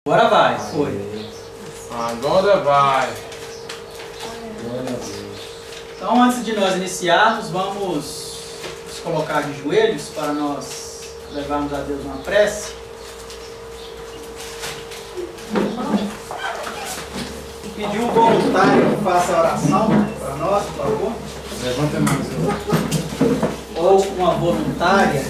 Agora vai, foi. Agora vai. Então, antes de nós iniciarmos, vamos nos colocar de joelhos para nós levarmos a Deus uma prece. Pedir um voluntário que faça a oração para nós, por favor. Levanta mais. Ou uma voluntária.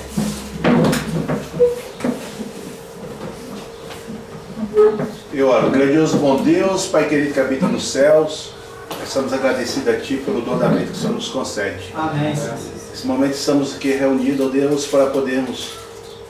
Eu oro, grandioso bom Deus, Pai querido que habita nos céus, nós estamos agradecidos a Ti pelo dom da vida que o Senhor nos concede. Amém. Nesse momento estamos aqui reunidos, ó Deus, para podermos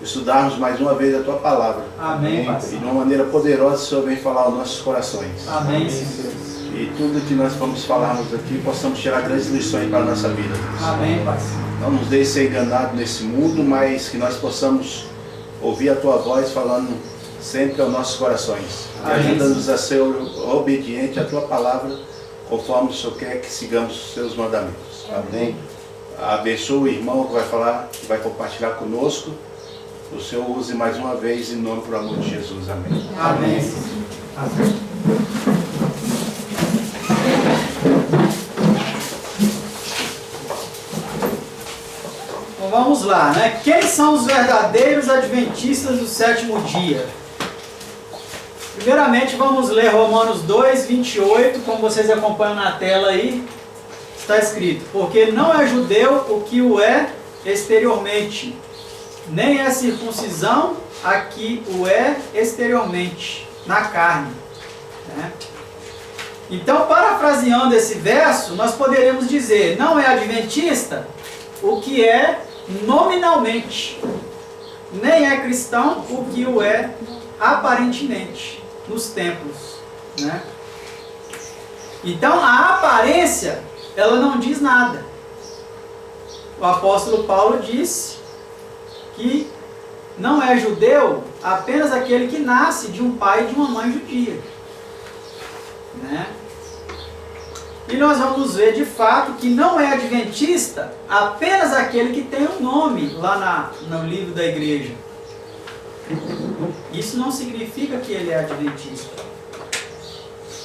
estudarmos mais uma vez a Tua palavra. Amém, Pai. E de uma maneira poderosa o Senhor vem falar aos nossos corações. Amém, Senhor. E tudo que nós vamos falarmos aqui, possamos tirar grandes lições para a nossa vida. Deus. Amém, Pai. Não nos deixe ser enganados nesse mundo, mas que nós possamos ouvir a Tua voz falando sempre aos nossos corações. E ajuda-nos a ser obediente à Tua palavra, conforme o Senhor quer que sigamos os Seus mandamentos. Amém. Abençoa o irmão que vai falar, que vai compartilhar conosco. O Senhor use mais uma vez em nome por amor de Jesus. Amém. Amém. Amém. Então vamos lá, né? Quem são os verdadeiros adventistas do sétimo dia? Primeiramente vamos ler Romanos 2, 28, como vocês acompanham na tela aí, está escrito: porque não é judeu o que o é exteriormente, nem é circuncisão a que o é exteriormente, na carne. Né? Então, parafraseando esse verso, nós poderíamos dizer: não é adventista o que é nominalmente, nem é cristão o que o é aparentemente, nos templos. Né? Então, a aparência, ela não diz nada. O apóstolo Paulo disse que não é judeu apenas aquele que nasce de um pai e de uma mãe judia. Né? E nós vamos ver de fato que não é adventista apenas aquele que tem um nome lá no livro da igreja. Isso não significa que ele é adventista.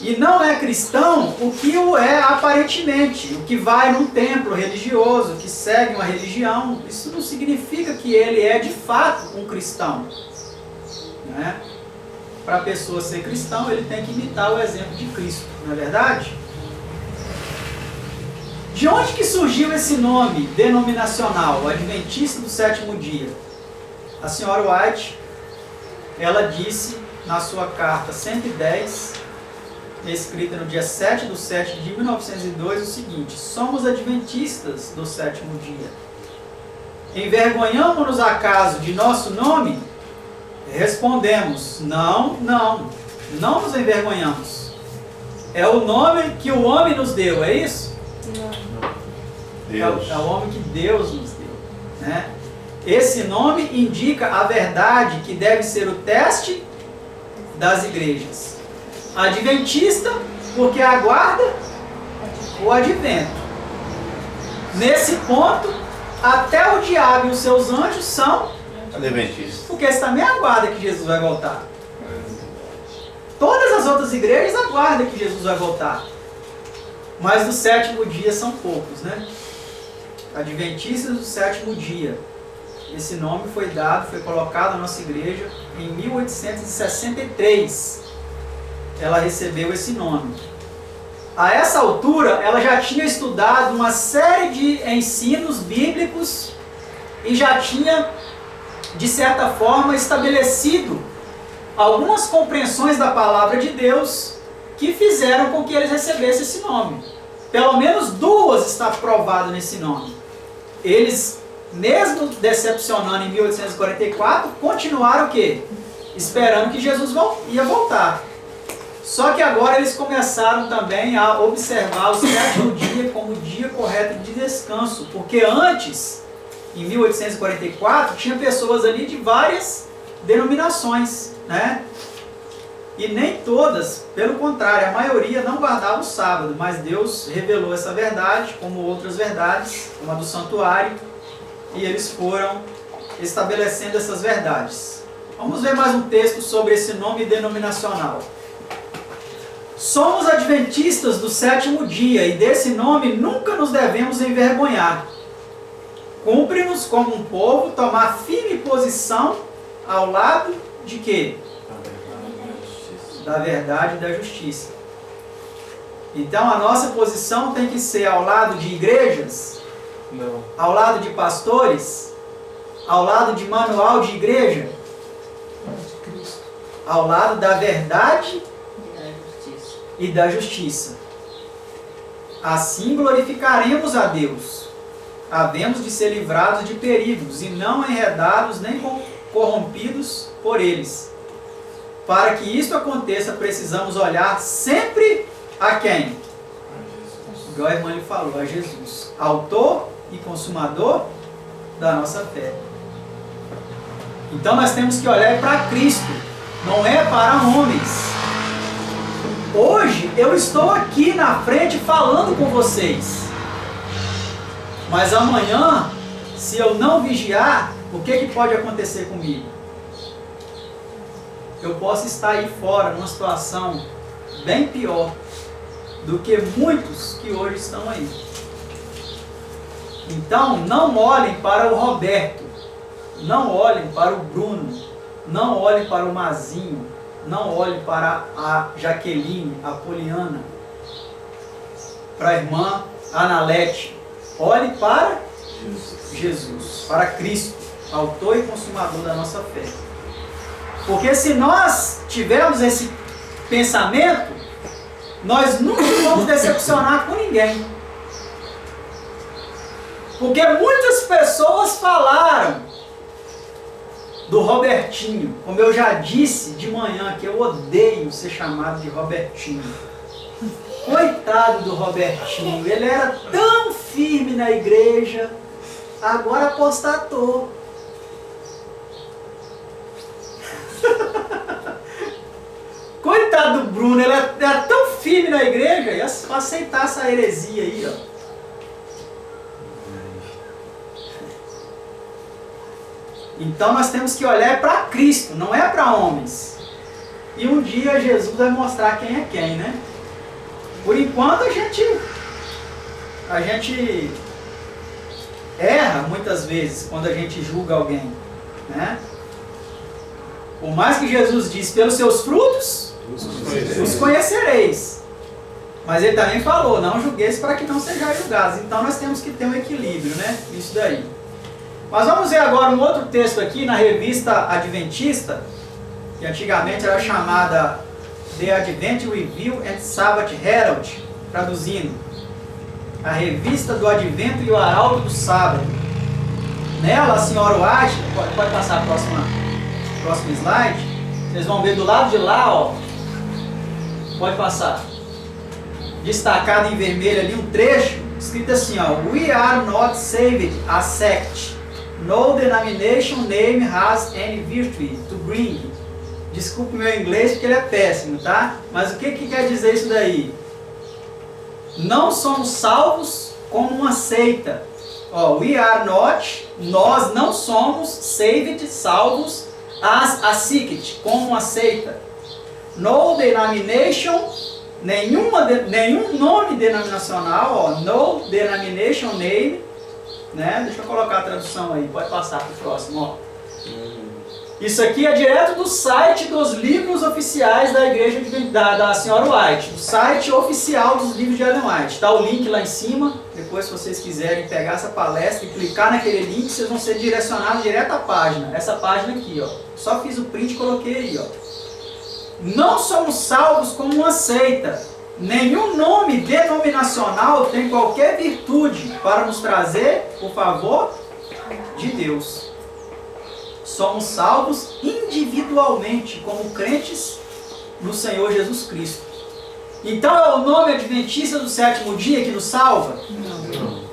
E não é cristão o que o é aparentemente, o que vai num templo religioso, que segue uma religião. Isso não significa que ele é de fato um cristão. Né? Para a pessoa ser cristão, ele tem que imitar o exemplo de Cristo, não é verdade? De onde que surgiu esse nome denominacional, o Adventista do Sétimo Dia? A senhora White, ela disse na sua carta 110, escrita no dia 7/7 de 1902, o seguinte: somos adventistas do sétimo dia. Envergonhamo-nos acaso de nosso nome? Respondemos: não nos envergonhamos. É o nome que o homem nos deu, é isso? Deus. É o nome que Deus nos deu. Né? Esse nome indica a verdade que deve ser o teste das igrejas. Adventista, porque aguarda o advento. Nesse ponto, até o diabo e os seus anjos são Adventistas. porque eles também aguardam que Jesus vai voltar. Todas as outras igrejas aguardam que Jesus vai voltar. Mas do sétimo dia são poucos, né? Adventistas do sétimo dia. Esse nome foi dado, foi colocado na nossa igreja em 1863. Ela recebeu esse nome. A essa altura, ela já tinha estudado uma série de ensinos bíblicos e já tinha, de certa forma, estabelecido algumas compreensões da palavra de Deus que fizeram com que eles recebessem esse nome. Pelo menos duas está provado nesse nome. Eles, mesmo decepcionando em 1844, continuaram o quê? Esperando que Jesus ia voltar. Só que agora eles começaram também a observar o sétimo dia como o dia correto de descanso. Porque antes, em 1844, tinha pessoas ali de várias denominações, né? E nem todas, pelo contrário, a maioria não guardava o sábado, mas Deus revelou essa verdade, como outras verdades, como a do santuário, e eles foram estabelecendo essas verdades. Vamos ver mais um texto sobre esse nome denominacional. Somos adventistas do sétimo dia e desse nome nunca nos devemos envergonhar. Cumpre-nos como um povo tomar firme posição ao lado de quê? Da verdade e da justiça. Então a nossa posição tem que ser ao lado de igrejas, Não. ao lado de pastores, ao lado de manual de igreja, ao lado da verdade e da justiça. Assim glorificaremos a Deus. Havemos de ser livrados de perigos e não enredados nem corrompidos por eles. Para que isso aconteça, precisamos olhar sempre a quem? Igual a irmã lhe falou, a Jesus, autor e consumador da nossa fé. Então nós temos que olhar para Cristo, não é para homens. Hoje eu estou aqui na frente falando com vocês, mas amanhã, se eu não vigiar, o que pode acontecer comigo? Eu posso estar aí fora numa situação bem pior do que muitos que hoje estão aí. Então não olhem para o Roberto, não olhem para o Bruno, não olhem para o Mazinho, não olhem para a Jaqueline, a Poliana, para a irmã Analete. Olhe para Jesus, para Cristo, autor e consumador da nossa fé. Porque se nós tivermos esse pensamento, nós nunca vamos decepcionar com ninguém. Porque muitas pessoas falaram do Robertinho, como eu já disse de manhã, que eu odeio ser chamado de Robertinho. Coitado do Robertinho, ele era tão firme na igreja, agora apostatou. Coitado do Bruno, ele era tão firme na igreja, ia aceitar essa heresia aí, ó. Então nós temos que olhar para Cristo, não é para homens. E um dia Jesus vai mostrar quem é quem, né? Por enquanto a gente erra muitas vezes quando a gente julga alguém, né? Por mais que Jesus disse, pelos seus frutos os conhecereis. Mas ele também falou, não julgueis para que não sejais julgados. Então nós temos que ter um equilíbrio, né? Isso daí. Mas vamos ver agora um outro texto aqui na revista Adventista, que antigamente era chamada The Advent Review and Sabbath Herald, traduzindo, a revista do Advento e o Arauto do Sábado. Nela, a senhora White, pode passar a próximo slide, vocês vão ver do lado de lá, ó, pode passar, destacado em vermelho ali um trecho, escrito assim, ó, We are not saved a sect. No denomination name has any virtue to bring. Desculpe o meu inglês porque ele é péssimo, tá? Mas o que quer dizer isso daí? Não somos salvos como uma seita. We are not, nós não somos saved, salvos, as a sect, como uma seita. No denomination, nenhum nome denominacional, no denomination name, né? Deixa eu colocar a tradução aí, pode passar para o próximo, ó. Isso aqui é direto do site dos livros oficiais da igreja da senhora White, do site oficial dos livros de Ellen White. Está o link lá em cima, depois se vocês quiserem pegar essa palestra e clicar naquele link, vocês vão ser direcionados direto à página, essa página aqui, ó. Só fiz o print e coloquei aí, ó. Não somos salvos como uma seita. Nenhum nome denominacional tem qualquer virtude para nos trazer o favor de Deus. Somos salvos individualmente, como crentes no Senhor Jesus Cristo. Então é o nome adventista do sétimo dia que nos salva? Não.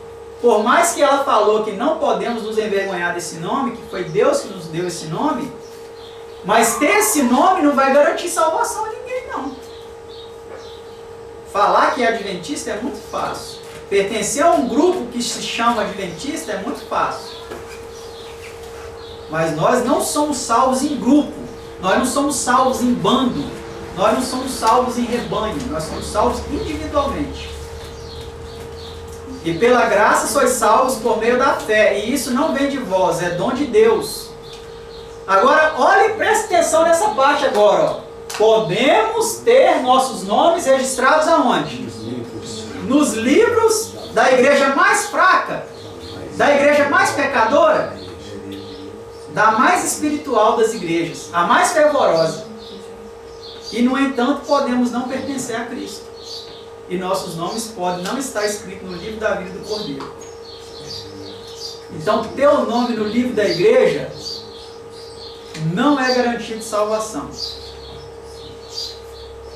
Por mais que ela falou que não podemos nos envergonhar desse nome, que foi Deus que nos deu esse nome, mas ter esse nome não vai garantir salvação a ninguém, não. Falar que é adventista é muito fácil. Pertencer a um grupo que se chama adventista é muito fácil. Mas nós não somos salvos em grupo. Nós não somos salvos em bando, nós não somos salvos em rebanho, nós somos salvos individualmente. E pela graça sois salvos por meio da fé, e isso não vem de vós, é dom de Deus. Agora, olha e preste atenção nessa parte agora, ó. Podemos ter nossos nomes registrados aonde? Nos livros da igreja mais fraca, da igreja mais pecadora, da mais espiritual das igrejas, a mais fervorosa. E, no entanto, podemos não pertencer a Cristo. E nossos nomes podem não estar escritos no livro da vida do Cordeiro. Então, ter o nome no livro da igreja não é garantia de salvação.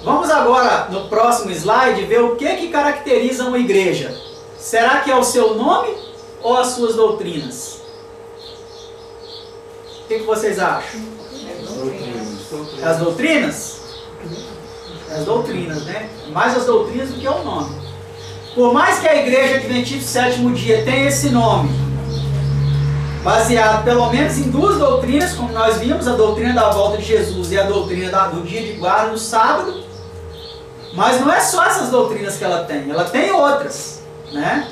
Vamos agora, no próximo slide, ver o que caracteriza uma igreja. Será que é o seu nome ou as suas doutrinas? O que vocês acham? As doutrinas? As doutrinas, né? Mais as doutrinas do que o nome. Por mais que a Igreja Adventista do Sétimo Dia tenha esse nome, baseado pelo menos em duas doutrinas, como nós vimos, a doutrina da volta de Jesus e a doutrina do dia de guarda no sábado, mas não é só essas doutrinas que ela tem outras, né?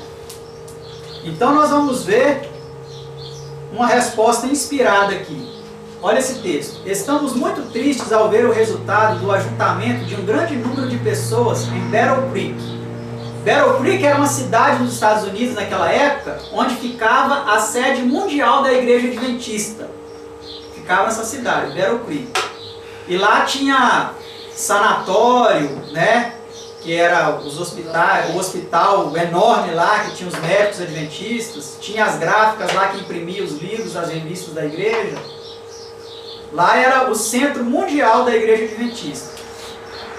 Então nós vamos ver uma resposta inspirada aqui. Olha esse texto. Estamos muito tristes ao ver o resultado do ajuntamento de um grande número de pessoas em Battle Creek. Battle Creek era uma cidade nos Estados Unidos naquela época, onde ficava a sede mundial da Igreja Adventista. Ficava nessa cidade, Battle Creek. E lá tinha sanatório, né? Que era os hospitais, o hospital enorme lá, que tinha os médicos adventistas. Tinha as gráficas lá que imprimiam os livros, as revistas da igreja. Lá era o centro mundial da Igreja Adventista.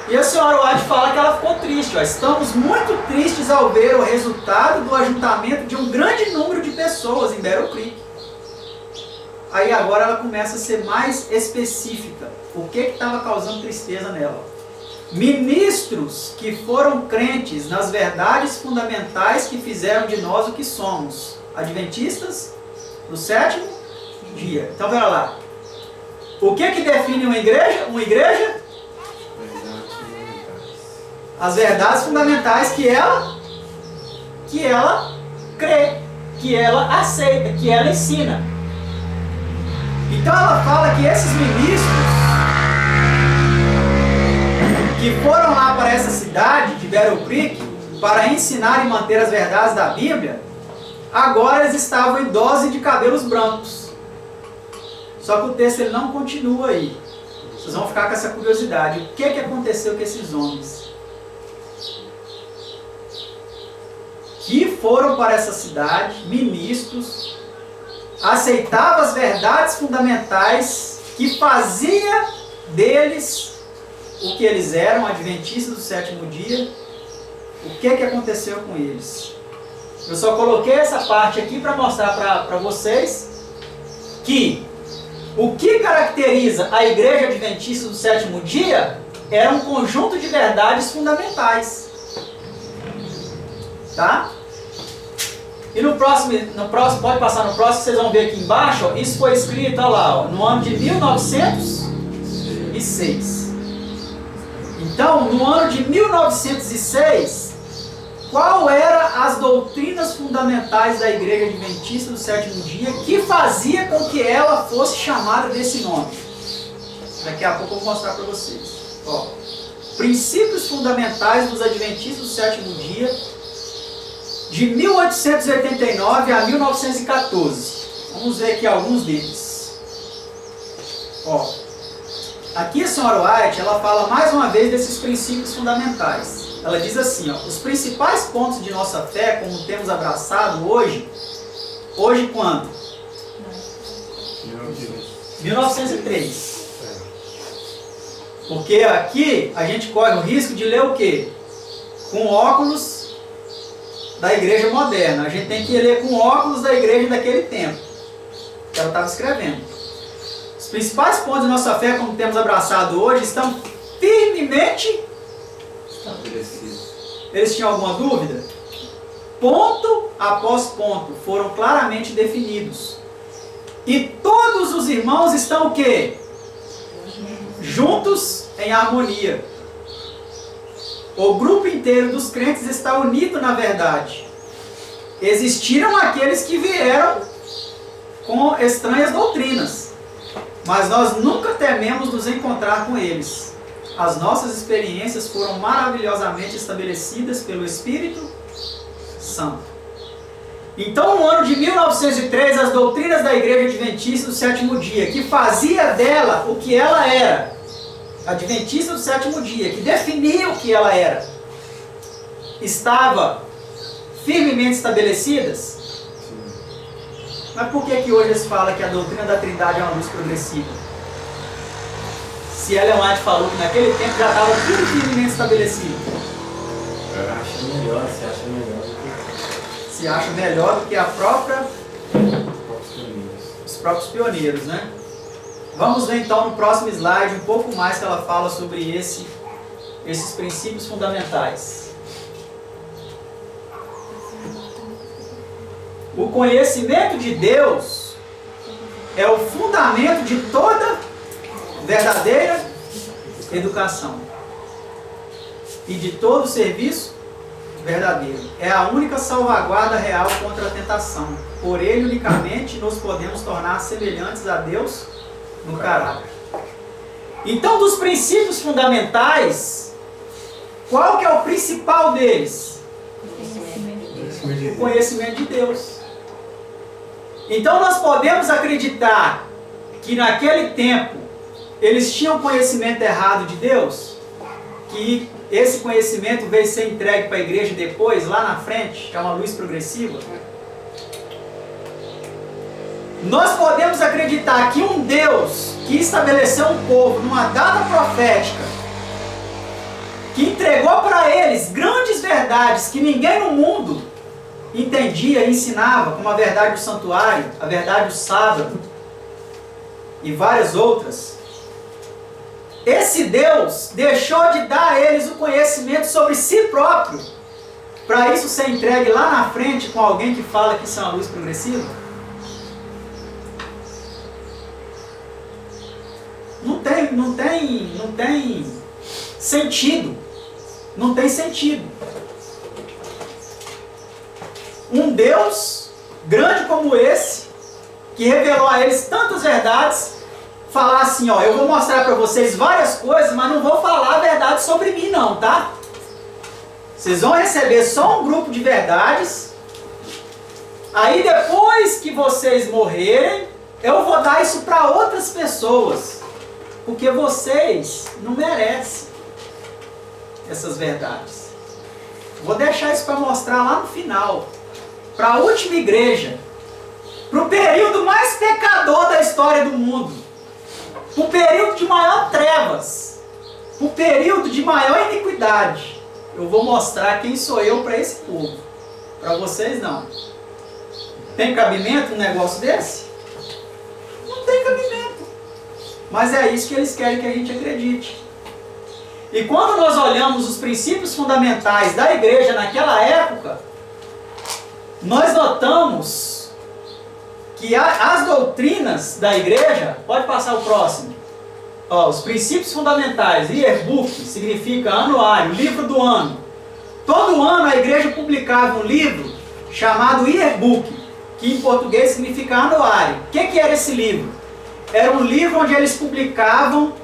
E a senhora White fala que ela ficou triste. Ó. Estamos muito tristes ao ver o resultado do ajuntamento de um grande número de pessoas em Battle Creek. Aí agora ela começa a ser mais específica. O que estava causando tristeza nela? Ministros que foram crentes nas verdades fundamentais que fizeram de nós o que somos. Adventistas do sétimo dia. Então, pera lá. O que define uma igreja? Uma igreja? As verdades fundamentais que ela crê, que ela aceita, que ela ensina. Então ela fala que esses ministros que foram lá para essa cidade de Battle Creek para ensinar e manter as verdades da Bíblia, agora eles estavam idosos e de cabelos brancos. Só que o texto ele não continua aí. Vocês vão ficar com essa curiosidade. O que aconteceu com esses homens? Que foram para essa cidade, ministros, aceitavam as verdades fundamentais que fazia deles o que eles eram, adventistas do sétimo dia. O que aconteceu com eles? Eu só coloquei essa parte aqui para mostrar para vocês que o que caracteriza a Igreja Adventista do sétimo dia era um conjunto de verdades fundamentais. Tá? E no próximo, pode passar no próximo, vocês vão ver aqui embaixo, ó, isso foi escrito, ó lá, ó, no ano de 1906. Então, no ano de 1906, qual eram as doutrinas fundamentais da Igreja Adventista do sétimo dia que fazia com que ela fosse chamada desse nome? Daqui a pouco eu vou mostrar para vocês. Ó, princípios fundamentais dos Adventistas do sétimo dia, de 1889 a 1914. Vamos ver aqui alguns deles. Ó, aqui a senhora White, ela fala mais uma vez desses princípios fundamentais. Ela diz assim, ó, os principais pontos de nossa fé, como temos abraçado hoje quando? 1903. Porque aqui a gente corre o risco de ler o quê? Com óculos da igreja moderna. A gente tem que ler com óculos da igreja daquele tempo que ela estava escrevendo. Os principais pontos de nossa fé, como temos abraçado hoje, estão firmemente estabelecidos. Eles tinham alguma dúvida? Ponto após ponto foram claramente definidos. E todos os irmãos estão o quê? juntos em harmonia. O grupo inteiro dos crentes está unido na verdade. Existiram aqueles que vieram com estranhas doutrinas, mas nós nunca tememos nos encontrar com eles. As nossas experiências foram maravilhosamente estabelecidas pelo Espírito Santo. Então, no ano de 1903, as doutrinas da Igreja Adventista do Sétimo Dia, que fazia dela o que ela era, Adventista do Sétimo Dia, que definia o que ela era, estava firmemente estabelecidas. Mas por que hoje eles falam que a doutrina da Trindade é uma luz progressiva? Se Ellen White falou que naquele tempo já estava tudo firmemente estabelecido. Acha melhor, você acha melhor do que Se acha melhor do que a própria, os próprios pioneiros, né? Vamos ver então no próximo slide um pouco mais que ela fala sobre esses princípios fundamentais. O conhecimento de Deus é o fundamento de toda verdadeira educação e de todo serviço verdadeiro. É a única salvaguarda real contra a tentação. Por ele unicamente nos podemos tornar semelhantes a Deus no caráter. Então, dos princípios fundamentais, qual que é o principal deles? O conhecimento de Deus. Então nós podemos acreditar que naquele tempo eles tinham conhecimento errado de Deus, que esse conhecimento veio ser entregue para a igreja depois, lá na frente, que é uma luz progressiva. Nós podemos acreditar que um Deus que estabeleceu um povo numa data profética, que entregou para eles grandes verdades que ninguém no mundo entendia e ensinava, como a verdade do santuário, a verdade do sábado e várias outras. Esse Deus deixou de dar a eles o conhecimento sobre si próprio, para isso ser entregue lá na frente com alguém que fala que isso é uma luz progressiva? Não tem sentido. Não tem sentido. Um Deus grande como esse, que revelou a eles tantas verdades, falar assim, ó, eu vou mostrar para vocês várias coisas, mas não vou falar a verdade sobre mim não, tá? Vocês vão receber só um grupo de verdades, aí depois que vocês morrerem, eu vou dar isso para outras pessoas, porque vocês não merecem essas verdades. Vou deixar isso para mostrar lá no final, para a última igreja, para o período mais pecador da história do mundo, para o período de maior trevas, para o período de maior iniquidade. Eu vou mostrar quem sou eu para esse povo. Para vocês não. Tem cabimento um negócio desse? Não tem cabimento. Mas é isso que eles querem que a gente acredite. E quando nós olhamos os princípios fundamentais da igreja naquela época, nós notamos que as doutrinas da igreja, pode passar o próximo, ó, os princípios fundamentais, yearbook, significa anuário, livro do ano. Todo ano a igreja publicava um livro chamado yearbook, que em português significa anuário. O que era esse livro? Era um livro onde eles publicavam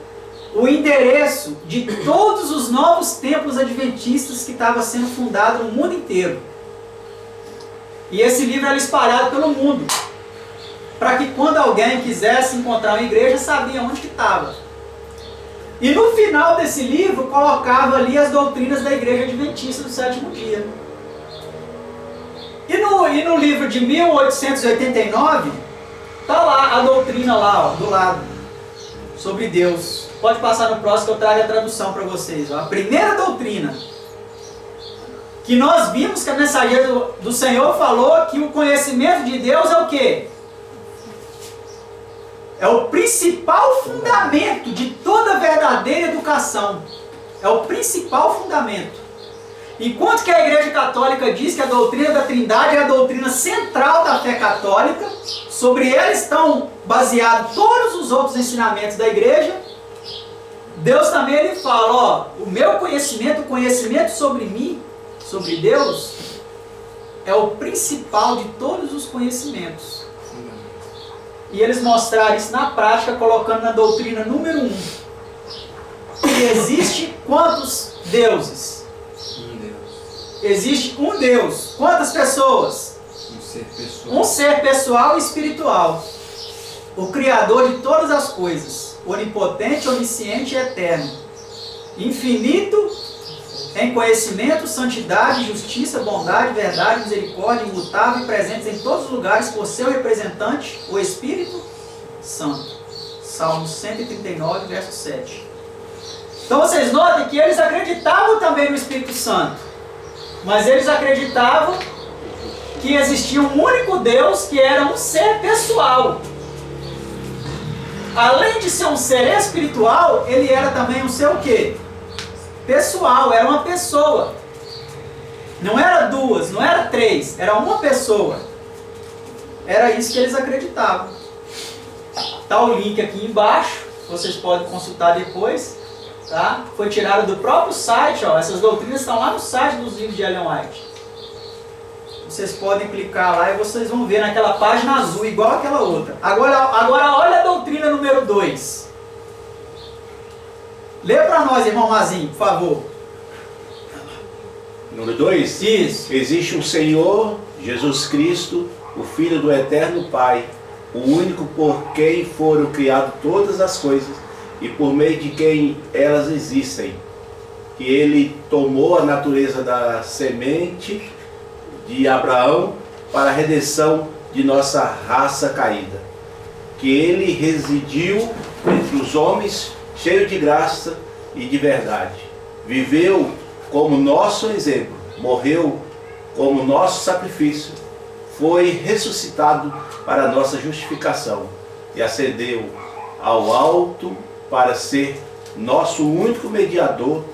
o endereço de todos os novos templos adventistas que estavam sendo fundados no mundo inteiro. E esse livro era espalhado pelo mundo, para que quando alguém quisesse encontrar uma igreja, sabia onde que estava. E no final desse livro, colocava ali as doutrinas da Igreja Adventista do Sétimo Dia. E no livro de 1889, está lá a doutrina lá, ó, do lado, sobre Deus. Pode passar no próximo que eu trago a tradução para vocês. Ó. A primeira doutrina que nós vimos que a mensageira do Senhor falou que o conhecimento de Deus é o quê? É o principal fundamento de toda verdadeira educação. É o principal fundamento. Enquanto que a Igreja Católica diz que a doutrina da Trindade é a doutrina central da fé católica, sobre ela estão baseados todos os outros ensinamentos da Igreja, Deus também ele fala, ó, o meu conhecimento, o conhecimento sobre mim, sobre Deus, é o principal de todos os conhecimentos. E eles mostraram isso na prática, colocando na doutrina número 1. Que existe quantos deuses? Um Deus. Existe um Deus. Quantas pessoas? Um ser pessoal. Um ser pessoal e espiritual. O Criador de todas as coisas. Onipotente, onisciente e eterno. Infinito em conhecimento, santidade, justiça, bondade, verdade, misericórdia, imutável e presentes em todos os lugares por seu representante, o Espírito Santo. Salmo 139, verso 7. Então vocês notem que eles acreditavam também no Espírito Santo. Mas eles acreditavam que existia um único Deus que era um ser pessoal. Além de ser um ser espiritual, ele era também um ser o quê? Pessoal, era uma pessoa. Não era duas, não era três, era uma pessoa. Era isso que eles acreditavam. Está o link aqui embaixo, vocês podem consultar depois. Tá? Foi tirado do próprio site, ó. Essas doutrinas estão lá no site dos livros de Ellen White. Vocês podem clicar lá e vocês vão ver naquela página azul, igual aquela outra. Agora olha a doutrina número 2. Lê para nós, irmão Mazinho, por favor. Número 2. Isso. Existe um Senhor, Jesus Cristo, o Filho do Eterno Pai, o único por quem foram criadas todas as coisas e por meio de quem elas existem. Que ele tomou a natureza da semente de Abraão para a redenção de nossa raça caída. Que ele residiu entre os homens, cheio de graça e de verdade. Viveu como nosso exemplo, morreu como nosso sacrifício, foi ressuscitado para a nossa justificação e ascendeu ao alto para ser nosso único mediador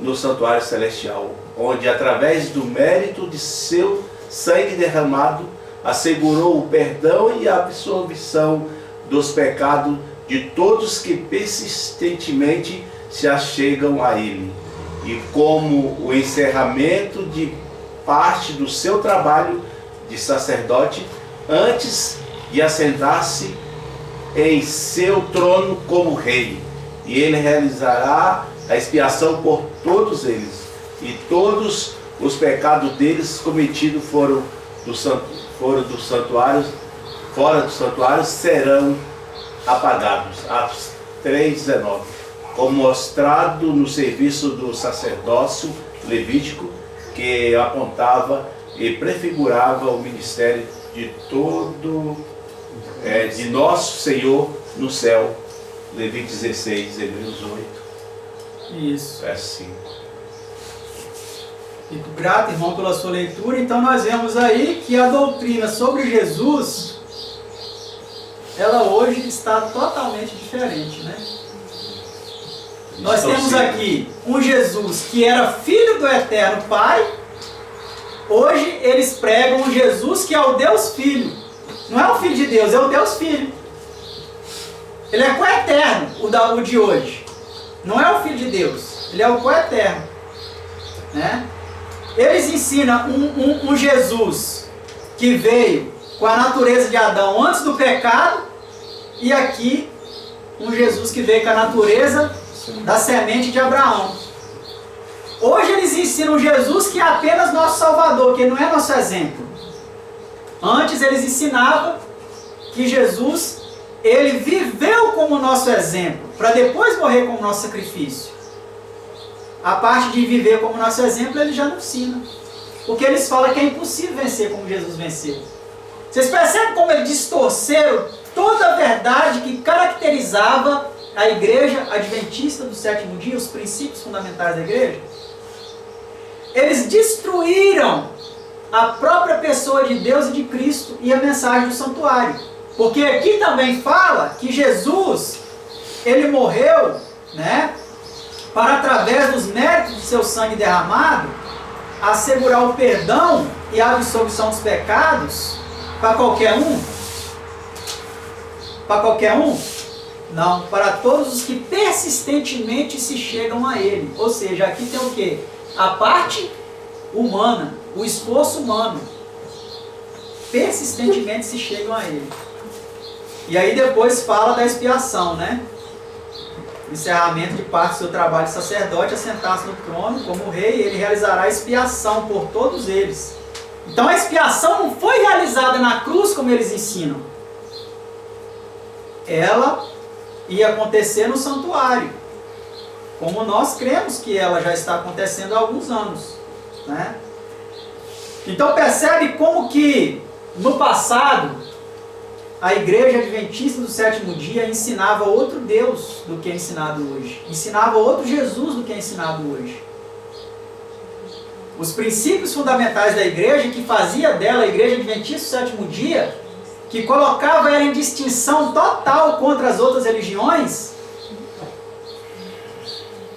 no santuário celestial, onde através do mérito de seu sangue derramado, assegurou o perdão e a absolvição dos pecados de todos que persistentemente se achegam a ele. E como o encerramento de parte do seu trabalho de sacerdote, antes de assentar-se em seu trono como rei, e ele realizará a expiação por todos eles, e todos os pecados deles cometidos fora do santuário serão apagados. Atos 3:19. Como mostrado no serviço do sacerdócio levítico, que apontava e prefigurava o ministério de de nosso Senhor no céu. Levítico 16, Hebreus 8. Isso. Verso 5. Fico grato, irmão, pela sua leitura. Então nós vemos aí que a doutrina sobre Jesus, ela hoje está totalmente diferente, né? Nós temos aqui um Jesus que era filho do Eterno Pai. Hoje eles pregam um Jesus que é o Deus Filho. Não é o Filho de Deus, é o Deus Filho. Ele é coeterno, o de hoje. Não é o Filho de Deus, ele é o coeterno, né? Eles ensinam um Jesus que veio com a natureza de Adão antes do pecado, e aqui um Jesus que veio com a natureza da semente de Abraão. Hoje eles ensinam Jesus que é apenas nosso Salvador, que não é nosso exemplo. Antes eles ensinavam que Jesus, ele viveu como nosso exemplo, para depois morrer como nosso sacrifício. A parte de viver como nosso exemplo, ele já não ensina. Porque eles falam que é impossível vencer como Jesus venceu. Vocês percebem como eles distorceram toda a verdade que caracterizava a igreja adventista do sétimo dia, os princípios fundamentais da igreja? Eles destruíram a própria pessoa de Deus e de Cristo e a mensagem do santuário. Porque aqui também fala que Jesus, ele morreu, né, para através dos méritos de seu sangue derramado, assegurar o perdão e a absolvição dos pecados para qualquer um? Para qualquer um? Não, para todos os que persistentemente se chegam a Ele. Ou seja, aqui tem o quê? A parte humana, o esforço humano. Persistentemente se chegam a Ele. E aí depois fala da expiação, né? Encerramento de parte do seu trabalho de sacerdote, assentar-se no trono como rei, ele realizará a expiação por todos eles. Então a expiação não foi realizada na cruz como eles ensinam. Ela ia acontecer no santuário, como nós cremos que ela já está acontecendo há alguns anos, né? Então percebe como que no passado a igreja adventista do sétimo dia ensinava outro Deus do que é ensinado hoje. Ensinava outro Jesus do que é ensinado hoje. Os princípios fundamentais da igreja, que fazia dela a igreja adventista do sétimo dia, que colocava ela em distinção total contra as outras religiões,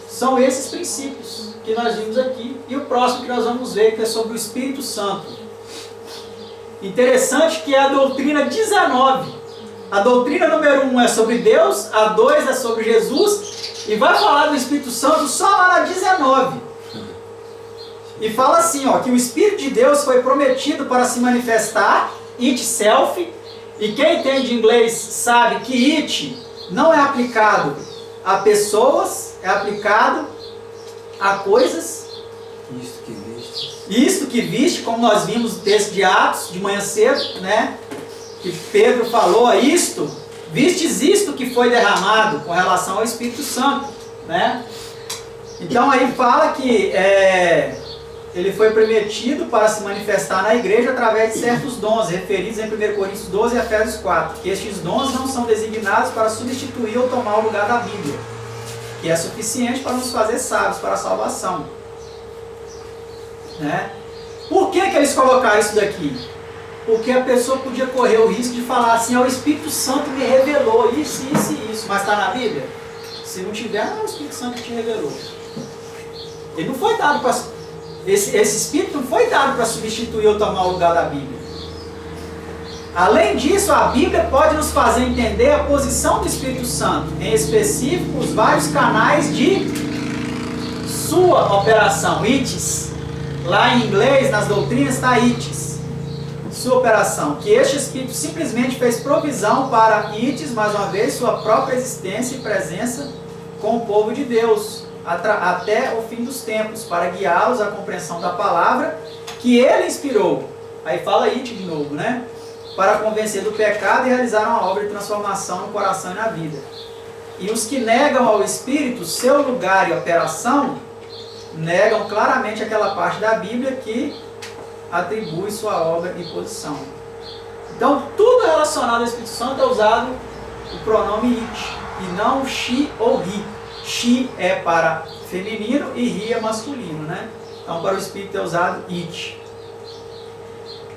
são esses princípios que nós vimos aqui. E o próximo que nós vamos ver, que é sobre o Espírito Santo. Interessante que é a doutrina 19. A doutrina número 1 é sobre Deus, a 2 é sobre Jesus, e vai falar do Espírito Santo só lá na 19. E fala assim, ó, que o Espírito de Deus foi prometido para se manifestar, itself, e quem entende inglês sabe que it não é aplicado a pessoas, é aplicado a coisas. Isto que viste, como nós vimos no texto de Atos, de manhã cedo, né? Que Pedro falou, vistes isto que foi derramado com relação ao Espírito Santo, né? Então aí fala que ele foi prometido para se manifestar na igreja através de certos dons, referidos em 1 Coríntios 12 e Efésios 4, que estes dons não são designados para substituir ou tomar o lugar da Bíblia, que é suficiente para nos fazer sábios para a salvação. Né? Por que eles colocaram isso daqui? Porque a pessoa podia correr o risco de falar assim, o Espírito Santo me revelou isso, isso e isso, mas está na Bíblia? Se não tiver, não é o Espírito Santo que te revelou. Ele não foi dado para... Esse Espírito não foi dado para substituir ou tomar o lugar da Bíblia. Além disso, a Bíblia pode nos fazer entender a posição do Espírito Santo, em específico, os vários canais de sua operação, itis. Lá em inglês, nas doutrinas, está itis, sua operação, que este Espírito simplesmente fez provisão para itis, mais uma vez, sua própria existência e presença com o povo de Deus, até o fim dos tempos, para guiá-los à compreensão da palavra que ele inspirou. Aí fala it de novo, né? Para convencer do pecado e realizar uma obra de transformação no coração e na vida. E os que negam ao Espírito seu lugar e operação, negam claramente aquela parte da Bíblia que atribui sua obra e posição. Então, tudo relacionado ao Espírito Santo é usado o pronome it, e não she ou he. She é para feminino e he é masculino, né? Então, para o Espírito é usado it.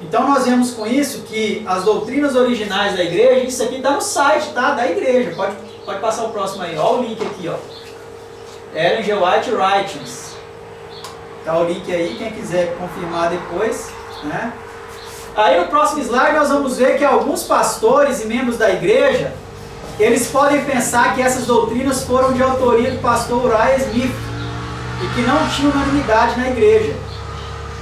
Então, nós vemos com isso que as doutrinas originais da igreja, isso aqui está no site, tá? Da igreja. Pode passar o próximo aí. Olha o link aqui, ó. Ellen G. White Writings. Tá o link aí, quem quiser confirmar depois, né? Aí no próximo slide nós vamos ver que alguns pastores e membros da igreja, eles podem pensar que essas doutrinas foram de autoria do pastor Uriah Smith e que não tinha unanimidade na igreja.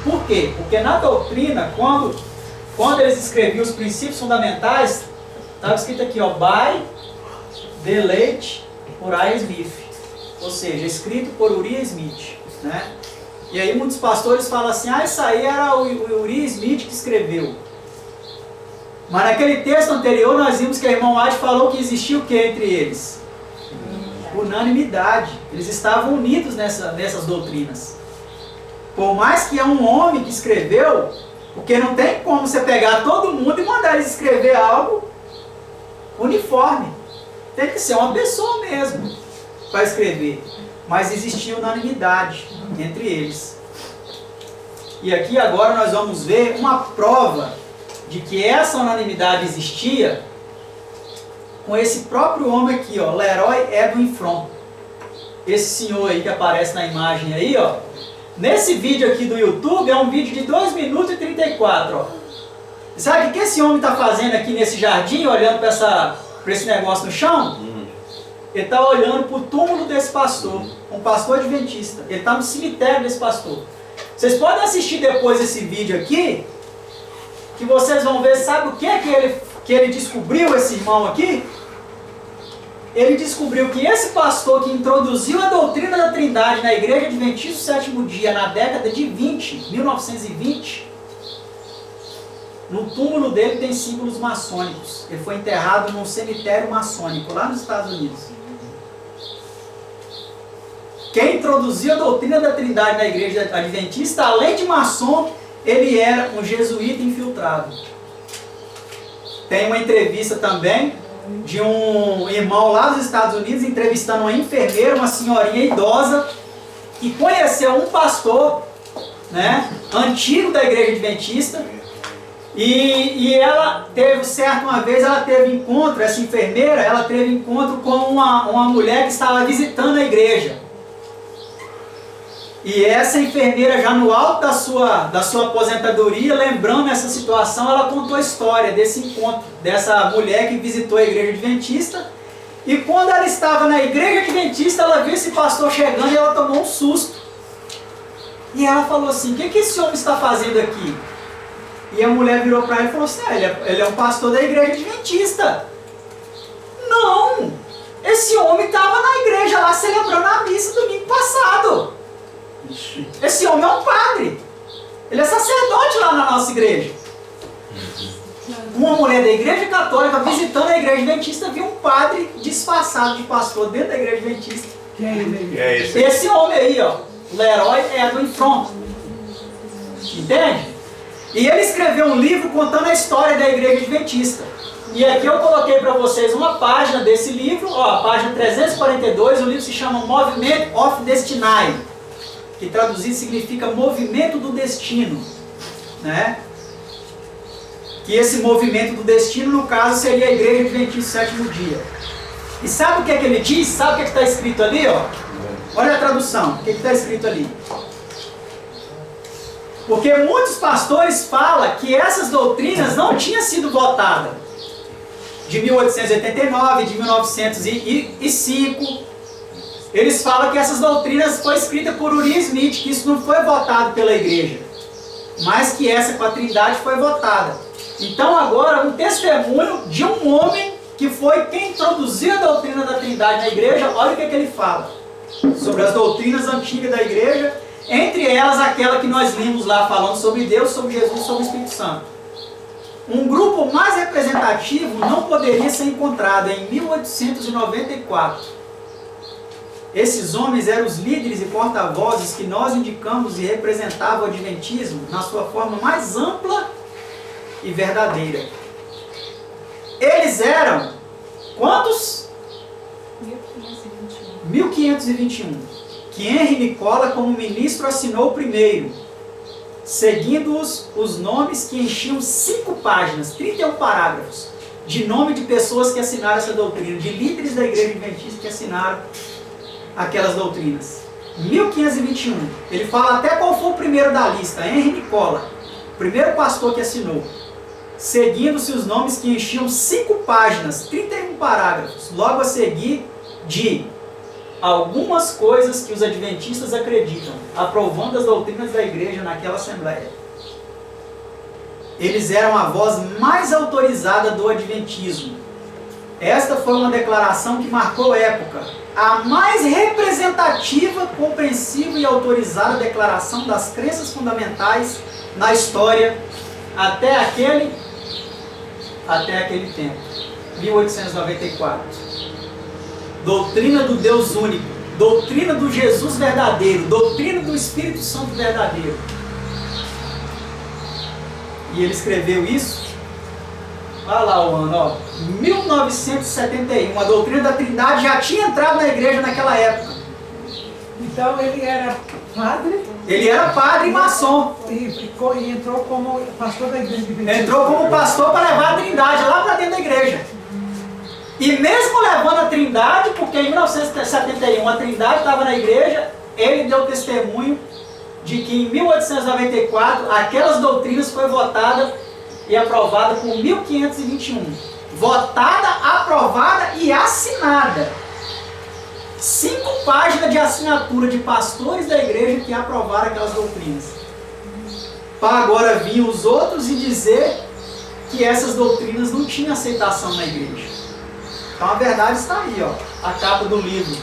Por quê? Porque na doutrina, quando eles escreviam os princípios fundamentais, estava escrito aqui, ó, by the late Uriah Smith, ou seja, escrito por Uriah Smith, né? E aí muitos pastores falam assim, isso aí era o Uriah Smith que escreveu. Mas naquele texto anterior nós vimos que a irmã White falou que existia o que entre eles? Unanimidade. Eles estavam unidos nessas doutrinas. Por mais que é um homem que escreveu, porque não tem como você pegar todo mundo e mandar eles escrever algo uniforme. Tem que ser uma pessoa mesmo para escrever. Mas existia unanimidade entre eles. E aqui agora nós vamos ver uma prova de que essa unanimidade existia com esse próprio homem aqui, ó, Leroy Edwin Fromm. Esse senhor aí que aparece na imagem aí, ó. Nesse vídeo aqui do YouTube, é um vídeo de 2 minutos e 34, ó. Sabe o que esse homem está fazendo aqui nesse jardim, olhando para esse negócio no chão? ele está olhando para o túmulo desse pastor, um pastor adventista. Ele está no cemitério desse pastor. Vocês podem assistir depois esse vídeo aqui, que vocês vão ver, sabe o que é que ele descobriu, esse irmão aqui? Ele descobriu que esse pastor que introduziu a doutrina da Trindade na Igreja Adventista do Sétimo Dia na década de 1920, no túmulo dele tem símbolos maçônicos. Ele foi enterrado num cemitério maçônico lá nos Estados Unidos. Quem introduziu a doutrina da Trindade na Igreja Adventista, além de maçom, ele era um jesuíta infiltrado. Tem uma entrevista também de um irmão lá dos Estados Unidos entrevistando uma enfermeira, uma senhorinha idosa, que conheceu um pastor, né, antigo da Igreja Adventista, e ela teve, uma vez ela teve encontro, essa enfermeira, ela teve encontro com uma mulher que estava visitando a igreja. E essa enfermeira, já no alto da sua aposentadoria, lembrando essa situação, ela contou a história desse encontro, dessa mulher que visitou a Igreja Adventista. E quando ela estava na Igreja Adventista, ela viu esse pastor chegando e ela tomou um susto. E ela falou assim: o que esse homem está fazendo aqui? E a mulher virou para ele e falou assim: ele é um pastor da Igreja Adventista. Não! Esse homem estava na igreja lá celebrando a missa domingo passado. Esse homem é um padre. Ele é sacerdote lá na nossa igreja. Uma mulher da igreja católica visitando a igreja adventista viu um padre disfarçado de pastor dentro da igreja adventista. Quem é ele? É esse. Esse homem aí, ó, Leroy Edwin Fromm. Entende? E ele escreveu um livro contando a história da igreja adventista. E aqui eu coloquei para vocês uma página desse livro, ó, a página 342, o livro se chama Movement of Destiny, que traduzido significa movimento do destino, né? Que esse movimento do destino, no caso, seria a Igreja Adventista do Sétimo Dia. E sabe o que é que ele diz? Sabe o que é que está escrito ali, ó? Olha a tradução, o que está escrito ali? Porque muitos pastores falam que essas doutrinas não tinham sido votadas. De 1889, de 1905... Eles falam que essas doutrinas foram escritas por Uriah Smith, que isso não foi votado pela igreja, mas que essa com a Trindade foi votada. Então agora um testemunho de um homem que foi quem introduziu a doutrina da Trindade na igreja. Olha o que ele fala sobre as doutrinas antigas da igreja, entre elas aquela que nós lemos lá falando sobre Deus, sobre Jesus, sobre o Espírito Santo. Um grupo mais representativo não poderia ser encontrado em 1894. Esses homens eram os líderes e porta-vozes que nós indicamos e representavam o adventismo na sua forma mais ampla e verdadeira. Eles eram quantos? 1521. Que Henry Nicola, como ministro, assinou o primeiro, seguindo-os os nomes que enchiam 5 páginas, 31 parágrafos, de nome de pessoas que assinaram essa doutrina, de líderes da igreja adventista que assinaram aquelas doutrinas. 1521. Ele fala até qual foi o primeiro da lista: Henry Nicola, o primeiro pastor que assinou, seguindo-se os nomes que enchiam 5 páginas, 31 parágrafos, logo a seguir de algumas coisas que os adventistas acreditam, aprovando as doutrinas da igreja naquela assembleia. Eles eram a voz mais autorizada do adventismo. Esta foi uma declaração que marcou época, a mais representativa, compreensiva e autorizada declaração das crenças fundamentais na história até aquele tempo, 1894. Doutrina do Deus único, doutrina do Jesus verdadeiro, doutrina do Espírito Santo verdadeiro. E ele escreveu isso, olha lá o ano, ó, 1971. A doutrina da Trindade já tinha entrado na igreja naquela época. Então ele era padre? Ele era padre e maçom. E entrou como pastor da igreja adventista. Entrou como pastor para levar a Trindade lá para dentro da igreja. E mesmo levando a Trindade, porque em 1971 a Trindade estava na igreja, ele deu testemunho de que em 1894 aquelas doutrinas foi votada e aprovada por 1521. Votada, aprovada e assinada 5 páginas de assinatura de pastores da igreja que aprovaram aquelas doutrinas. Para agora vir os outros e dizer que essas doutrinas não tinham aceitação na igreja. Então a verdade está aí, ó, a capa do livro.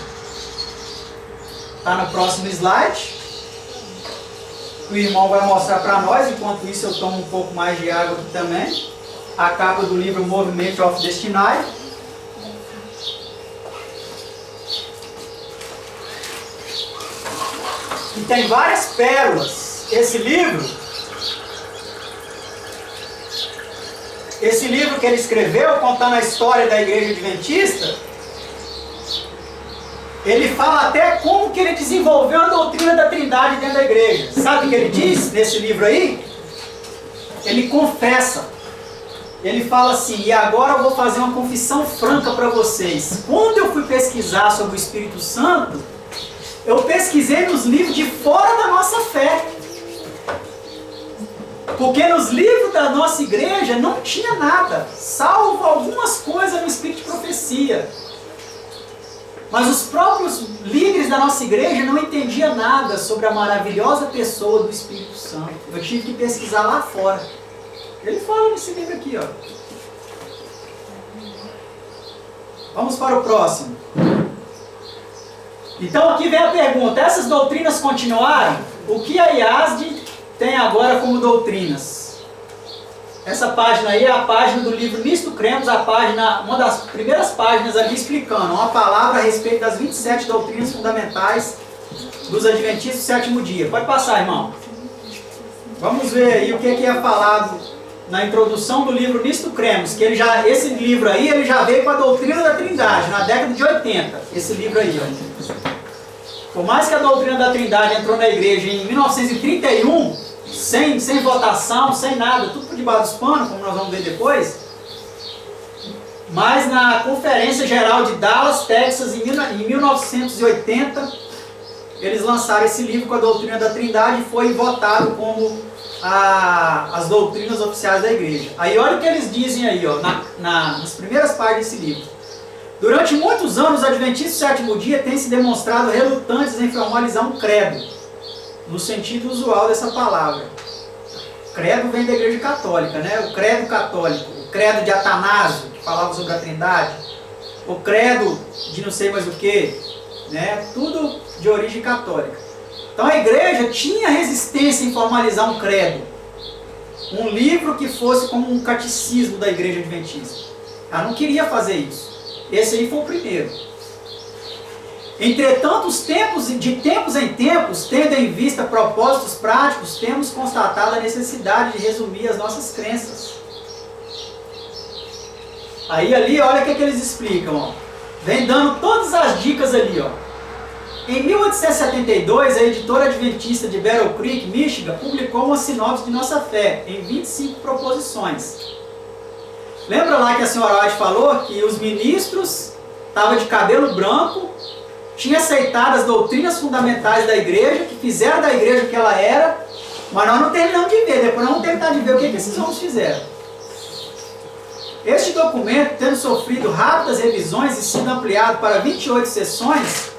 Está no próximo slide. O irmão vai mostrar para nós, enquanto isso eu tomo um pouco mais de água aqui também. A capa do livro Movement of Destiny. E tem várias pérolas. Esse livro que ele escreveu, contando a história da igreja adventista, ele fala até como que ele desenvolveu a doutrina da Trindade dentro da igreja. Sabe o que ele diz nesse livro aí? Ele confessa. Ele fala assim, e agora eu vou fazer uma confissão franca para vocês. Quando eu fui pesquisar sobre o Espírito Santo, eu pesquisei nos livros de fora da nossa fé. Porque nos livros da nossa igreja não tinha nada, salvo algumas coisas no Espírito de Profecia. Mas os próprios líderes da nossa igreja não entendiam nada sobre a maravilhosa pessoa do Espírito Santo. Eu tive que pesquisar lá fora. Ele fala nesse livro aqui, ó. Vamos para o próximo. Então aqui vem a pergunta, essas doutrinas continuaram? O que a IASD tem agora como doutrinas? Essa página aí é a página do livro Nisto Cremos, a página, uma das primeiras páginas ali explicando uma palavra a respeito das 27 doutrinas fundamentais dos Adventistas do sétimo dia. Pode passar, irmão. Vamos ver aí o que é falado na introdução do livro Nisto Cremos, que esse livro aí ele já veio com a doutrina da Trindade, na década de 80. Esse livro aí, ó. Por mais que a doutrina da Trindade entrou na igreja em 1931, sem votação, sem nada, tudo por debaixo dos panos, como nós vamos ver depois, mas na Conferência Geral de Dallas, Texas, em 1980, eles lançaram esse livro com a doutrina da Trindade e foi votado como as doutrinas oficiais da igreja. Aí olha o que eles dizem aí, ó, nas primeiras páginas desse livro. Durante muitos anos, os adventistas do sétimo dia têm se demonstrado relutantes em formalizar um credo, no sentido usual dessa palavra. Credo vem da igreja católica, né? O credo católico, o credo de Atanásio, que falava sobre a Trindade, o credo de não sei mais o que, né? Tudo de origem católica. Então a igreja tinha resistência em formalizar um credo, um livro que fosse como um catecismo da igreja adventista. Ela não queria fazer isso. Esse aí foi o primeiro. Entretanto, de tempos em tempos, tendo em vista propósitos práticos, temos constatado a necessidade de resumir as nossas crenças. Aí ali, olha o que eles explicam, ó. Vem dando todas as dicas ali, ó. Em 1872, a editora adventista de Battle Creek, Michigan, publicou uma sinopse de nossa fé, em 25 proposições. Lembra lá que a senhora White falou que os ministros estavam de cabelo branco, tinham aceitado as doutrinas fundamentais da igreja, que fizeram da igreja o que ela era, mas nós não terminamos de ver, depois nós vamos tentar de ver o que esses homens fizeram. Este documento, tendo sofrido rápidas revisões e sido ampliado para 28 sessões,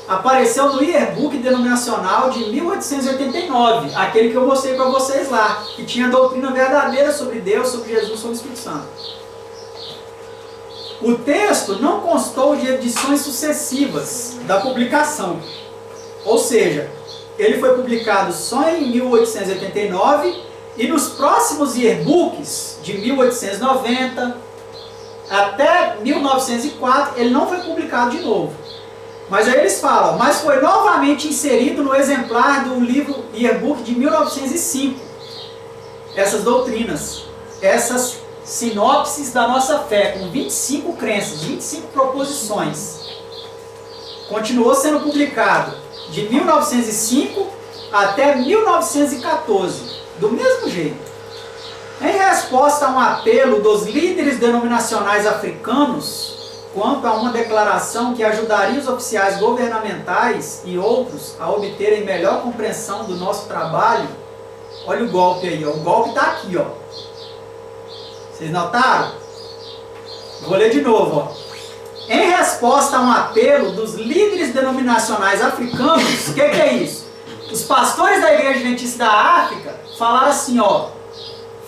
apareceu no Yearbook Denominacional de 1889, aquele que eu mostrei para vocês lá, que tinha doutrina verdadeira sobre Deus, sobre Jesus, sobre o Espírito Santo. O texto não constou de edições sucessivas da publicação, ou seja, ele foi publicado só em 1889 e nos próximos yearbooks de 1890 até 1904 ele não foi publicado de novo. Mas aí eles falam, mas foi novamente inserido no exemplar do livro Yearbook de 1905. Essas doutrinas, essas sinopses da nossa fé, com 25 crenças, 25 proposições. Continuou sendo publicado de 1905 até 1914, do mesmo jeito. Em resposta a um apelo dos líderes denominacionais africanos, quanto a uma declaração que ajudaria os oficiais governamentais e outros a obterem melhor compreensão do nosso trabalho, olha o golpe aí, ó. O golpe está aqui, ó. Vocês notaram? Vou ler de novo, ó. Em resposta a um apelo dos líderes denominacionais africanos, o que é isso? Os pastores da Igreja Adventista da África falaram assim, ó,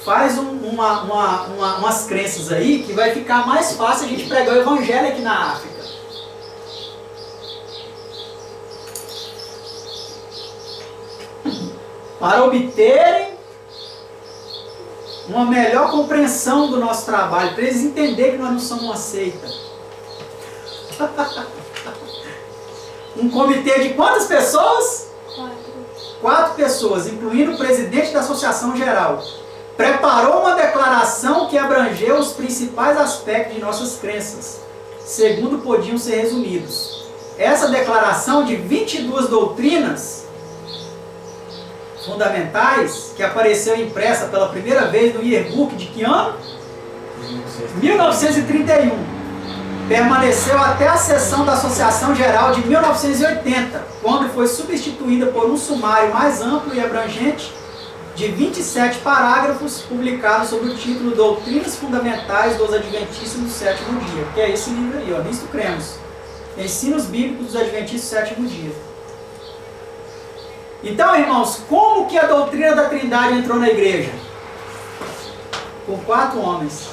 faz umas crenças aí que vai ficar mais fácil a gente pregar o Evangelho aqui na África. Para obterem uma melhor compreensão do nosso trabalho, para eles entenderem que nós não somos uma seita. Um comitê de quantas pessoas? 4 pessoas, incluindo o presidente da Associação Geral, preparou uma declaração que abrangeu os principais aspectos de nossas crenças, segundo podiam ser resumidos. Essa declaração de 22 doutrinas fundamentais, que apareceu impressa pela primeira vez no yearbook de que ano? 1931. Permaneceu até a sessão da Associação Geral de 1980, quando foi substituída por um sumário mais amplo e abrangente de 27 parágrafos, publicado sob o título Doutrinas Fundamentais dos Adventistas do Sétimo Dia, que é esse livro aí, ó, Nisto Cremos, Ensinos Bíblicos dos Adventistas do Sétimo Dia. Então, irmãos, como que a doutrina da Trindade entrou na igreja? Com 4 homens,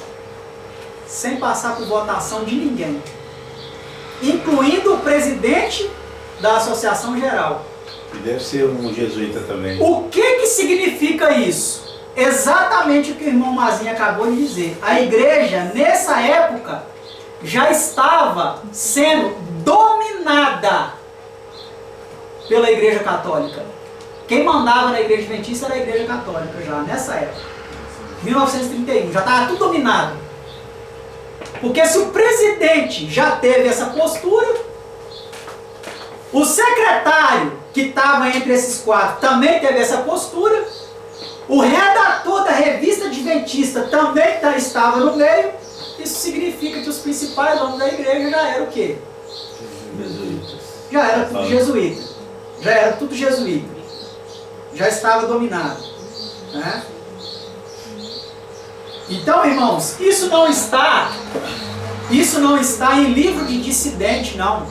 sem passar por votação de ninguém, incluindo o presidente da Associação Geral. E deve ser um jesuíta também. O que significa isso? Exatamente o que o irmão Mazinho acabou de dizer. A igreja, nessa época, já estava sendo dominada pela Igreja Católica. Quem mandava na Igreja Adventista era a Igreja Católica já, nessa época. 1931, já estava tudo dominado. Porque se o presidente já teve essa postura, o secretário que estava entre esses 4 também teve essa postura, o redator da revista adventista também estava no meio, isso significa que os principais homens da igreja já eram o quê? Jesuítas. Já era tudo jesuíta. Já era tudo jesuíta. Já estava dominado. Né? Então, irmãos, isso não está em livro de dissidente, não.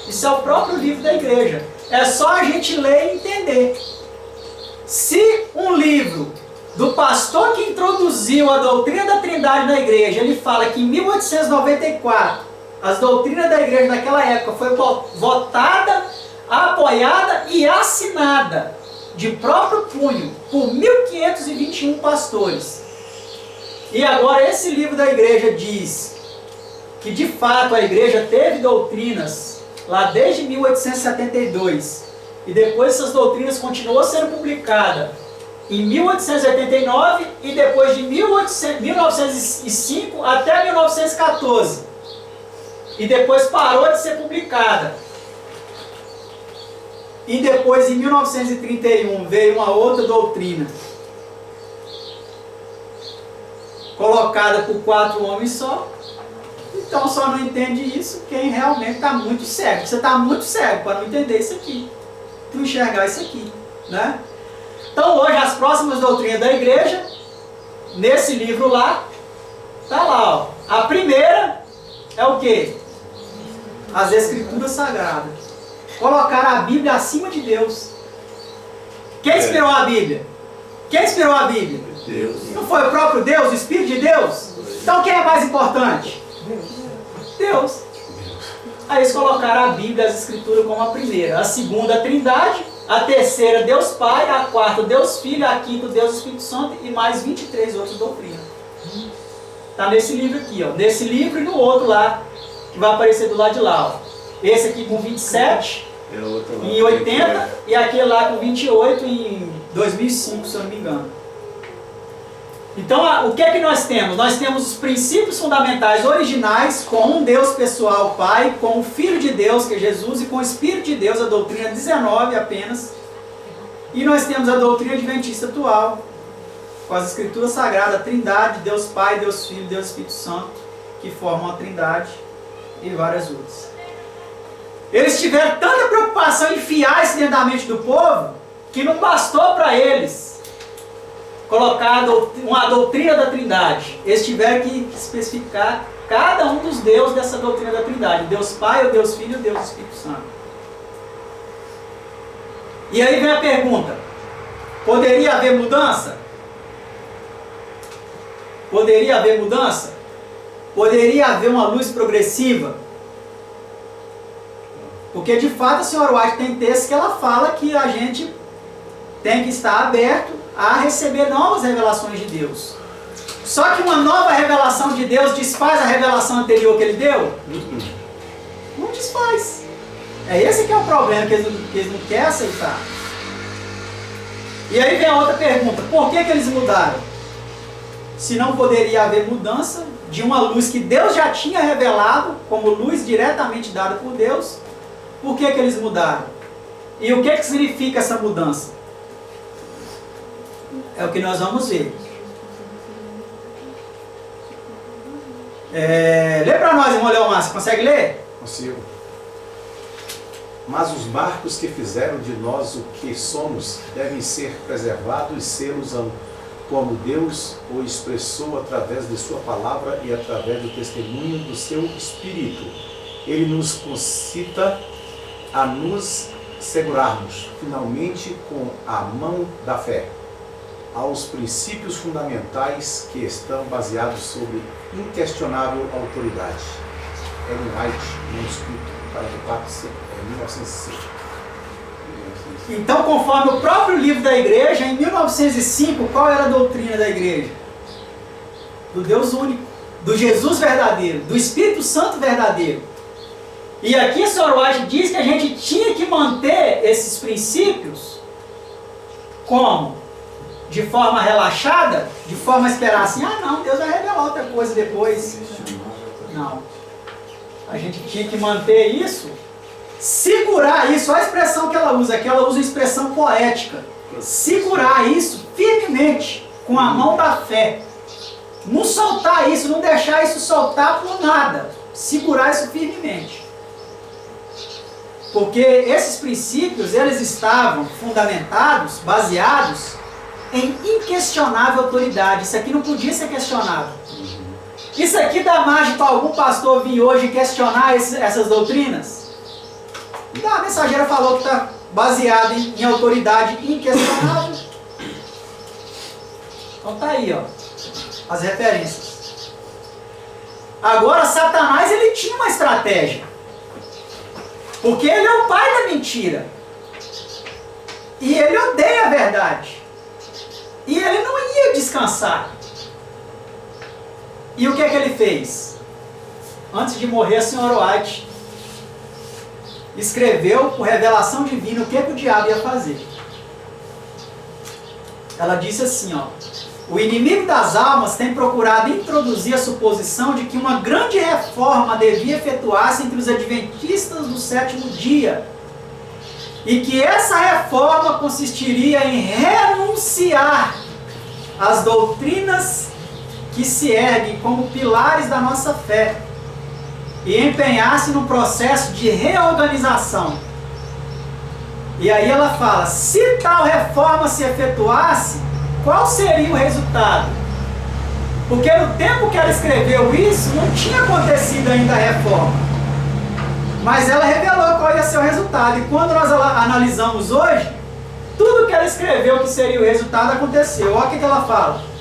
Isso é o próprio livro da igreja. É só a gente ler e entender. Se um livro do pastor que introduziu a doutrina da Trindade na igreja, ele fala que em 1894, as doutrinas da igreja naquela época foi votada, apoiada e assinada de próprio punho por 1521 pastores. E agora esse livro da igreja diz que de fato a igreja teve doutrinas lá desde 1872 e depois essas doutrinas continuou sendo publicada em 1889 e depois de 1905 até 1914 e depois parou de ser publicada. E depois, em 1931, veio uma outra doutrina, colocada por 4 homens só. Então, só não entende isso quem realmente está muito cego. Você está muito cego para não entender isso aqui, não enxergar isso aqui. Né? Então, hoje, as próximas doutrinas da igreja, nesse livro lá, está lá. Ó. A primeira é o quê? As Escrituras Sagradas. Colocar a Bíblia acima de Deus. Quem inspirou a Bíblia? Quem inspirou a Bíblia? Deus. Não foi o próprio Deus, o Espírito de Deus? Então quem é mais importante? Deus. Aí eles colocaram a Bíblia, as Escrituras como a primeira. A segunda, a Trindade. A terceira, Deus Pai. A quarta, Deus Filho. A quinta, Deus Espírito Santo. E mais 23 outras doutrinas. Está nesse livro aqui, ó. Nesse livro e no outro lá, que vai aparecer do lado de lá, ó. Esse aqui com 27 em 80 e aquele lá com 28 em 2005, se eu não me engano. Então, o que é que nós temos? Nós temos os princípios fundamentais originais com um Deus pessoal, Pai, com o Filho de Deus, que é Jesus, e com o Espírito de Deus, a doutrina 19 apenas. E nós temos a doutrina adventista atual, com as Escrituras Sagradas, a Trindade, Deus Pai, Deus Filho, Deus Espírito Santo, que formam a Trindade e várias outras. Eles tiveram tanta preocupação em enfiar isso dentro da mente do povo, que não bastou para eles colocar uma doutrina da Trindade. Eles tiveram que especificar cada um dos deuses dessa doutrina da Trindade. O Deus Pai, o Deus Filho e o Deus Espírito Santo. E aí vem a pergunta: poderia haver mudança? Poderia haver mudança? Poderia haver uma luz progressiva? Porque de fato a senhora White tem textos que ela fala que a gente tem que estar aberto a receber novas revelações de Deus. Só que uma nova revelação de Deus desfaz a revelação anterior que ele deu? Não desfaz. É esse que é o problema, que eles não querem aceitar. E aí vem a outra pergunta: por que eles mudaram? Se não poderia haver mudança de uma luz que Deus já tinha revelado, como luz diretamente dada por Deus, por que eles mudaram? E o que significa essa mudança? É o que nós vamos ver. Lê para nós, irmão Leomar, você consegue ler? Consigo. Mas os marcos que fizeram de nós o que somos devem ser preservados e selos como Deus o expressou através de sua palavra e através do testemunho do seu Espírito. Ele nos concita a nos segurarmos, finalmente, com a mão da fé, aos princípios fundamentais que estão baseados sobre inquestionável autoridade. Ellen White, manuscrito 44, 1905. Então, conforme o próprio livro da igreja, em 1905, qual era a doutrina da igreja? Do Deus único, do Jesus verdadeiro, do Espírito Santo verdadeiro. E aqui a senhora White diz que a gente tinha que manter esses princípios como? De forma relaxada, de forma a esperar assim, não, Deus vai revelar outra coisa depois. Não. A gente tinha que manter isso, segurar isso, olha a expressão que ela usa a expressão poética. Segurar isso firmemente, com a mão da fé. Não soltar isso, não deixar isso soltar por nada. Segurar isso firmemente. Porque esses princípios, eles estavam fundamentados, baseados em inquestionável autoridade. Isso aqui não podia ser questionado. Isso aqui dá margem para algum pastor vir hoje questionar essas doutrinas? Não, a mensageira falou que está baseado em autoridade inquestionável. Então tá aí, ó, as referências. Agora, Satanás, ele tinha uma estratégia. Porque ele é o pai da mentira. E ele odeia a verdade. E ele não ia descansar. E o que é que ele fez? Antes de morrer, a senhora White escreveu por revelação divina o que o diabo ia fazer. Ela disse assim, ó: o inimigo das almas tem procurado introduzir a suposição de que uma grande reforma devia efetuar-se entre os adventistas do sétimo dia, e que essa reforma consistiria em renunciar às doutrinas que se erguem como pilares da nossa fé e empenhar-se no processo de reorganização. E aí ela fala, se tal reforma se efetuasse, qual seria o resultado? Porque no tempo que ela escreveu isso, não tinha acontecido ainda a reforma. Mas ela revelou qual ia ser o resultado. E quando nós analisamos hoje, tudo que ela escreveu que seria o resultado aconteceu. Olha o que ela fala.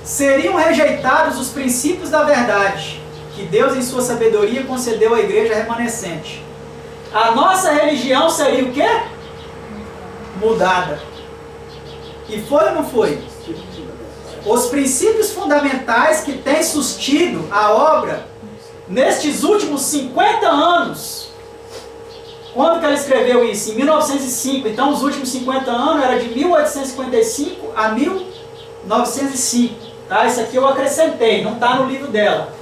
Seriam rejeitados os princípios da verdade, que Deus em sua sabedoria concedeu à igreja remanescente. A nossa religião seria o quê? Mudada. E foi ou não foi? Os princípios fundamentais que têm sustido a obra nestes últimos 50 anos. Quando que ela escreveu isso? Em 1905. Então os últimos 50 anos era de 1855 a 1905. Tá? Isso aqui eu acrescentei, não está no livro dela.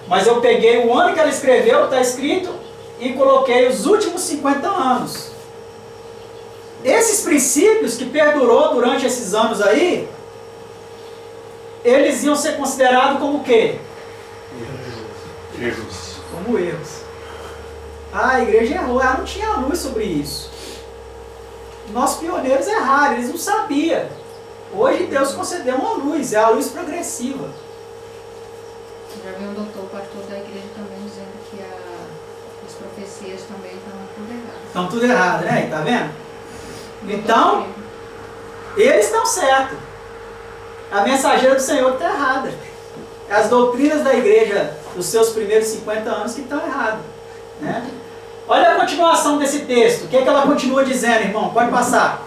Mas eu peguei o ano que ela escreveu, está escrito, e coloquei os últimos 50 anos. Esses princípios que perdurou durante esses anos aí, eles iam ser considerados como o quê? Erros. Como erros. A igreja errou, ela não tinha luz sobre isso. Nossos pioneiros erraram, eles não sabiam. Hoje Deus concedeu uma luz, é a luz progressiva. Já vi um doutor, pastor da igreja também dizendo que as profecias também estão tudo errado. Estão tudo errado, né? Tá vendo? Então, eles estão certos. A mensageira do Senhor está errada. As doutrinas da igreja dos seus primeiros 50 anos que estão erradas, né? Olha a continuação desse texto. O que é que ela continua dizendo, irmão? Pode passar.